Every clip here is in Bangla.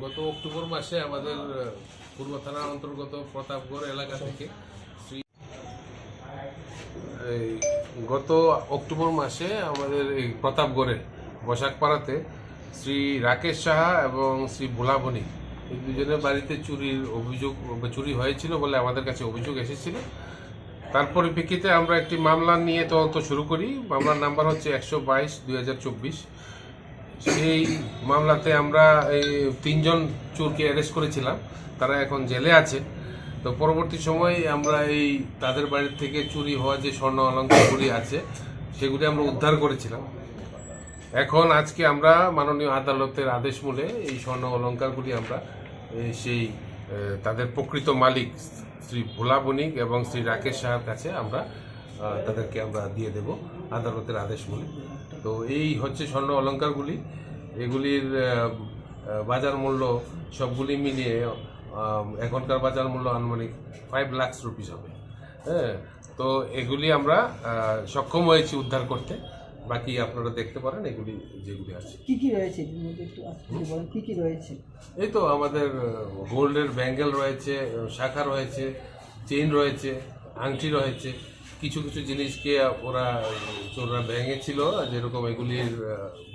গত অক্টোবর মাসে আমাদের পূর্ব থানার অন্তর্গত প্রতাপগড় এলাকা থেকে গত অক্টোবর মাসে আমাদের এই প্রতাপগড়ে বসাকপাড়াতে শ্রী রাকেশ সাহা এবং শ্রী ভোলা বণিক এই দুজনের বাড়িতে চুরি হয়েছিল বলে আমাদের কাছে অভিযোগ এসেছিল। তার পরিপ্রেক্ষিতে আমরা একটি মামলা নিয়ে তদন্ত শুরু করি। মামলার নাম্বার হচ্ছে 122/2024। সেই মামলাতে আমরা এই 3 জন চোরকে অ্যারেস্ট করেছিলাম, তারা এখন জেলে আছে। তো পরবর্তী সময়ে আমরা এই তাদের বাড়ির থেকে চুরি হওয়া যে স্বর্ণ অলঙ্কারগুলি আছে সেগুলি আমরা উদ্ধার করেছিলাম। এখন আজকে আমরা মাননীয় আদালতের আদেশ মূলে এই স্বর্ণ অলঙ্কারগুলি আমরা সেই তাদের প্রকৃত মালিক শ্রী ভোলা বণিক এবং শ্রী রাকেশ সাহার কাছে আমরা তাদেরকে আমরা দিয়ে দেব আদালতের আদেশ মূলে। তো এই হচ্ছে স্বর্ণ অলঙ্কারগুলি। এগুলির বাজার মূল্য সবগুলি মিলিয়ে এখনকার বাজার মূল্য আনুমানিক 5 লাখ রুপিস হবে। হ্যাঁ, তো এগুলি আমরা সক্ষম হয়েছি উদ্ধার করতে। বাকি আপনারা দেখতে পারেন এগুলি যেগুলি আছে। কি কি রয়েছে কি কি রয়েছে? এই তো আমাদের গোল্ডের ব্যাঙ্গেল রয়েছে, শাখা রয়েছে, চেইন রয়েছে, আংটি রয়েছে। কিছু কিছু জিনিসকে ওরা চোররা ভেঙেছিল, যেরকম এগুলির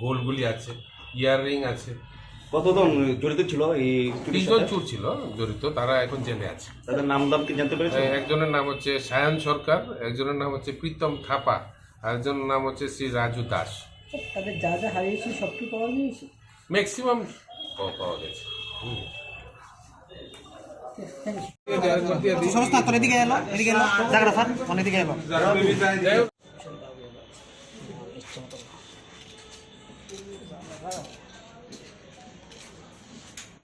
গোল্ডগুলি আছে, ইয়াররিং আছে। কতজন জড়িত ছিল? এই 3 জন চোর ছিল জড়িত, তারা এখন জেলে আছে। তাদের নাম দাম কি জানতে পেরেছেন? একজনের নাম হচ্ছে সায়ন সরকার, একজনের নাম হচ্ছে প্রীতম থাপা, আরেকজনের নাম হচ্ছে শ্রী রাজু দাস। তাদের যা যা হারিয়েছে সব কি পাওয়া গিয়েছে? ম্যাক্সিমাম পাওয়া গেছে। সমস্ত তোর এদিকে এলো জায়গাটা স্যার অনেকদিকে এলো।